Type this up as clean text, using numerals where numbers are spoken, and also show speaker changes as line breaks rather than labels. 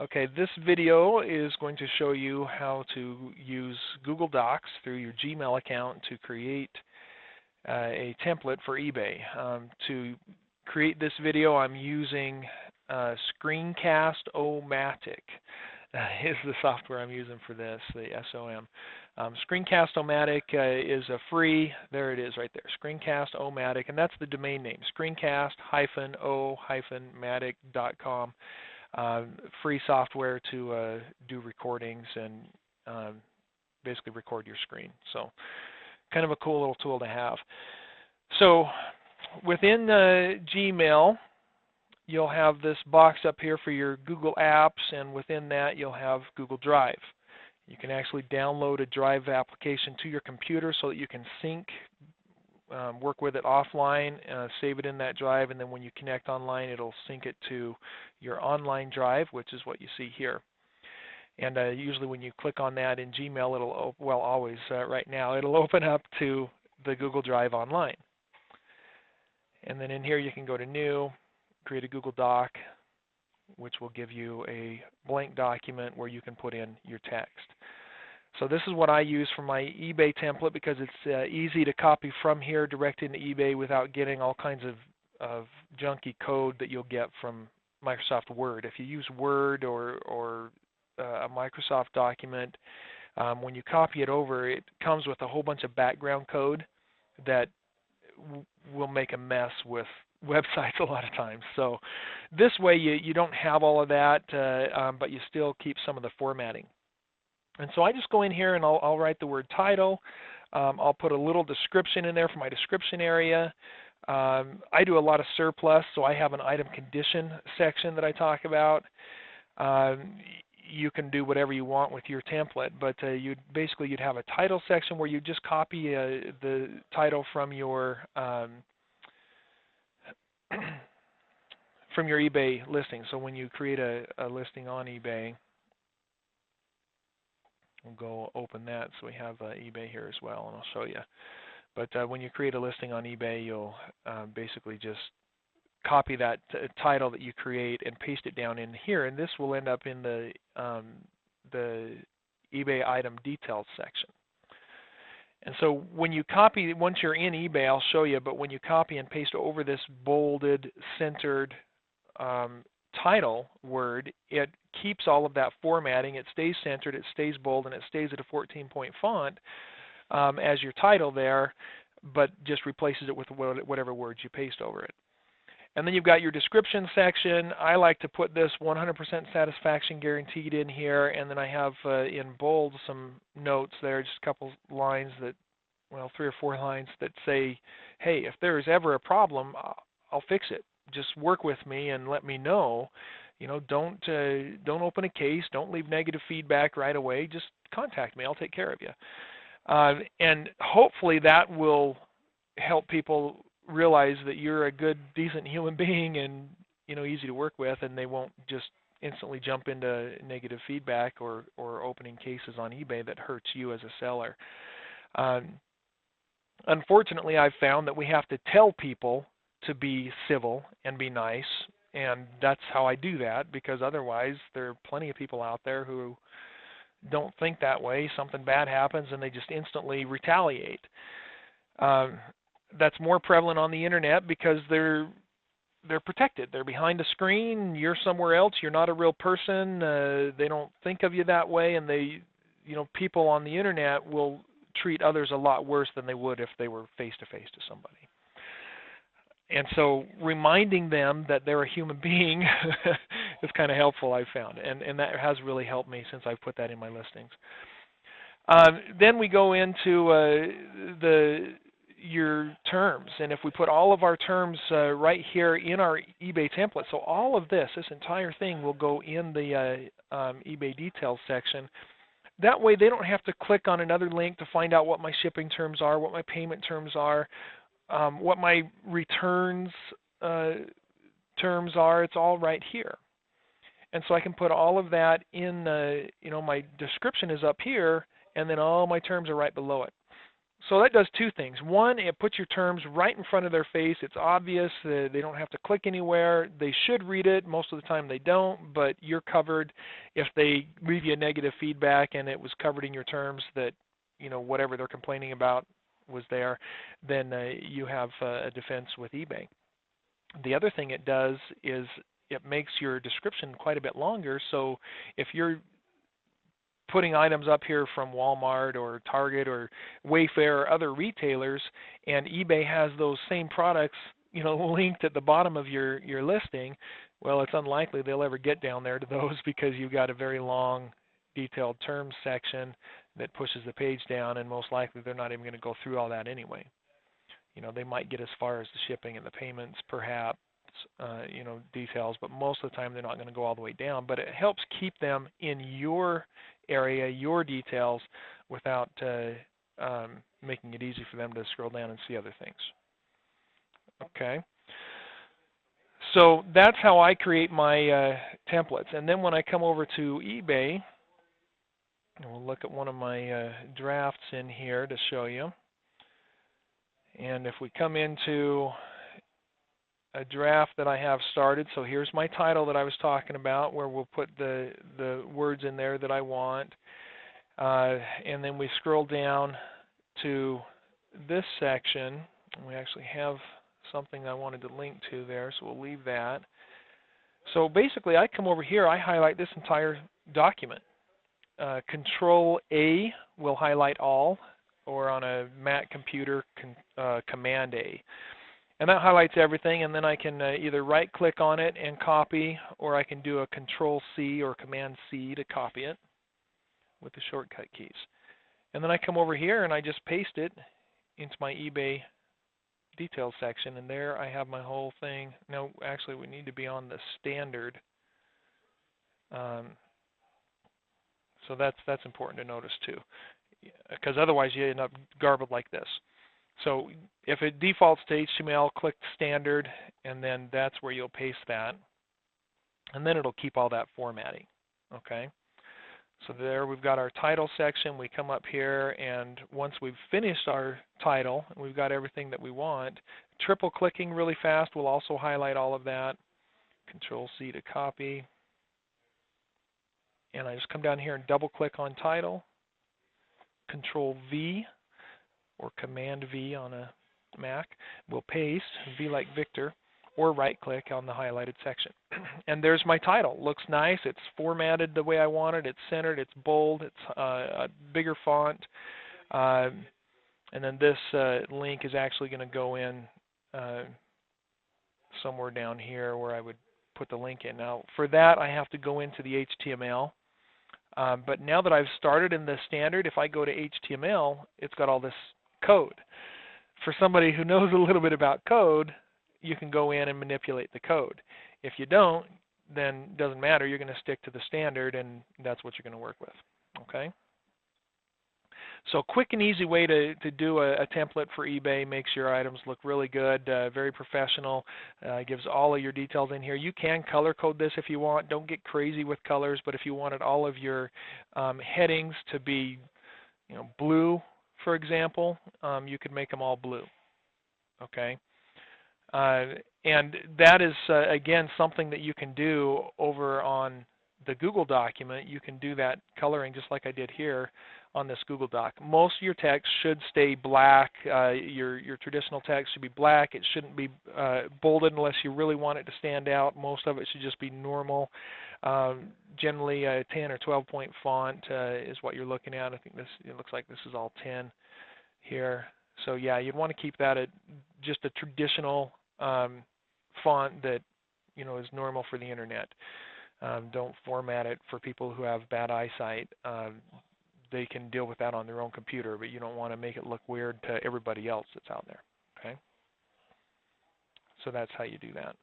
Okay, this video is going to show you how to use Google Docs through your Gmail account to create a template for eBay. To create this video, I'm using Screencast-O-Matic is the software I'm using for this, the SOM. Screencast-O-Matic is a free, there it is right there, Screencast-O-Matic, and that's the domain name, screencast-o-matic.com. Free software to do recordings and basically record your screen. So kind of a cool little tool to have. So within Gmail, you'll have this box up here for your Google Apps, and within that you'll have Google Drive. You can actually download a Drive application to your computer so that you can sync, work with it offline, save it in that drive, and then when you connect online, it'll sync it to your online drive, which is what you see here. And usually when you click on that in Gmail, it'll, well, always right now, it'll open up to the Google Drive Online. And then in here you can go to New, create a Google Doc, which will give you a blank document where you can put in your text. So this is what I use for my eBay template because it's easy to copy from here direct into eBay without getting all kinds of junky code that you'll get from Microsoft Word. If you use Word or a Microsoft document, when you copy it over, it comes with a whole bunch of background code that will make a mess with websites a lot of times. So this way you don't have all of that, but you still keep some of the formatting. And so I just go in here and I'll write the word title. I'll put a little description in there for my description area. I do a lot of surplus, so I have an item condition section that I talk about. You can do whatever you want with your template, but you'd have a title section where you just copy the title from your eBay listing. So when you create a listing on eBay, we'll go open that. So we have eBay here as well, and I'll show you. But when you create a listing on eBay, you'll basically just copy that title that you create and paste it down in here, and this will end up in the eBay item details section. And so when you copy, once you're in eBay, I'll show you, but when you copy and paste over this bolded, centered title word, it keeps all of that formatting. It stays centered, it stays bold, and it stays at a 14-point font as your title there, but just replaces it with whatever words you paste over it. And then you've got your description section. I like to put this 100% satisfaction guaranteed in here, and then I have in bold some notes there, just a couple lines that, well, 3 or 4 lines that say, hey, if there is ever a problem, I'll fix it. Just work with me and let me know. You know, don't open a case, don't leave negative feedback right away. Just contact me. I'll take care of you. And hopefully that will help people realize that you're a good, decent human being and, you know, easy to work with, and they won't just instantly jump into negative feedback or opening cases on eBay that hurts you as a seller. Unfortunately, I've found that we have to tell people to be civil and be nice, and that's how I do that, because otherwise there are plenty of people out there who don't think that way. Something bad happens and they just instantly retaliate. That's more prevalent on the internet because they're protected. They're behind a screen. You're somewhere else. You're not a real person. They don't think of you that way, and people on the internet will treat others a lot worse than they would if they were face to face to somebody. And so reminding them that they're a human being is kind of helpful, I've found, and that has really helped me since I've put that in my listings. Then we go into your terms, and if we put all of our terms right here in our eBay template, so all of this entire thing will go in the eBay details section. That way they don't have to click on another link to find out what my shipping terms are, what my payment terms are, what my returns terms are. It's all right here. And so I can put all of that in, my description is up here, and then all my terms are right below it. So that does two things. One, it puts your terms right in front of their face. It's obvious. They don't have to click anywhere. They should read it. Most of the time they don't, but you're covered. If they leave you a negative feedback and it was covered in your terms that, whatever they're complaining about was there, then you have a defense with eBay. The other thing it does is it makes your description quite a bit longer. So if you're putting items up here from Walmart or Target or Wayfair or other retailers, and eBay has those same products, linked at the bottom of your listing, well, it's unlikely they'll ever get down there to those because you've got a very long, detailed terms section that pushes the page down, and most likely they're not even going to go through all that anyway. They might get as far as the shipping and the payments, perhaps, details, but most of the time they're not going to go all the way down. But it helps keep them in your area, your details, without making it easy for them to scroll down and see other things. Okay. So that's how I create my templates. And then when I come over to eBay, we'll look at one of my drafts in here to show you. And if we come into a draft that I have started, so here's my title that I was talking about, where we'll put the words in there that I want. And then we scroll down to this section. We actually have something I wanted to link to there, so we'll leave that. So basically, I come over here, I highlight this entire document. Control A will highlight all, or on a Mac computer, Command A. And that highlights everything, and then I can either right-click on it and copy, or I can do a Control C or Command C to copy it with the shortcut keys. And then I come over here and I just paste it into my eBay details section, and there I have my whole thing. No, actually we need to be on the standard. So that's important to notice too, because otherwise you end up garbled like this. So if it defaults to HTML, click standard, and then that's where you'll paste that. And then it'll keep all that formatting. Okay. So there we've got our title section. We come up here, and once we've finished our title, and we've got everything that we want, triple clicking really fast will also highlight all of that. Control C to copy. And I just come down here and double click on title. Control V or Command V on a Mac will paste, V like Victor, or right click on the highlighted section. And there's my title. Looks nice. It's formatted the way I want it. It's centered. It's bold. It's a bigger font. And then this link is actually going to go in somewhere down here where I would put the link in. Now for that I have to go into the HTML. But now that I've started in the standard, if I go to HTML, it's got all this code. For somebody who knows a little bit about code, you can go in and manipulate the code. If you don't, then it doesn't matter. You're going to stick to the standard, and that's what you're going to work with. Okay? So quick and easy way to do a template for eBay. Makes your items look really good, very professional, gives all of your details in here. You can color code this if you want. Don't get crazy with colors, but if you wanted all of your headings to be blue, for example, you could make them all blue. Okay? And that is, again, something that you can do over on the Google document. You can do that coloring just like I did here on this Google Doc. Most of your text should stay black. Your traditional text should be black. It shouldn't be bolded unless you really want it to stand out. Most of it should just be normal. Generally, a 10 or 12 point font is what you're looking at. I think it looks like this is all 10 here. So yeah, you'd want to keep that at just a traditional font that is normal for the internet. Don't format it for people who have bad eyesight. They can deal with that on their own computer, but you don't want to make it look weird to everybody else that's out there. Okay? So that's how you do that.